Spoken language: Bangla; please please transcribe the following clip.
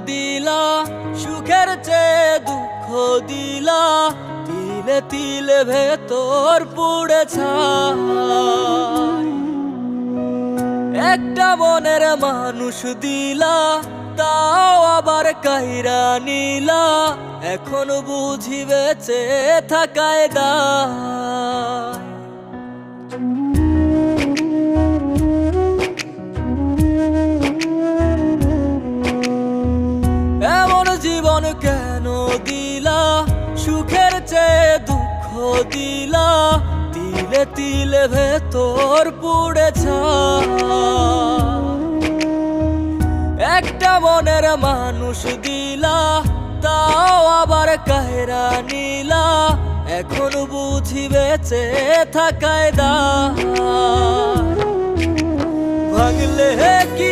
দিলা সুখের চেয়ে দুঃখ দিলা তিলে তিলে ভেতর পুড়ে ছাই একটা মনের মানুষ দিলা তাও আবার কাহিরা নিলা এখন বুঝি বেঁচে থাকায় দায় এমন জীবন কেন দিলা সুখের চেয়ে দুঃখ দিলা তিলে তিলে ভেতর পুড়ে ছাই একটা মনের মানুষ দিলা তাও আবার কাহিরা নিলা এখন বুঝি বেঁচে থাকায় দায় ভাঙলে কি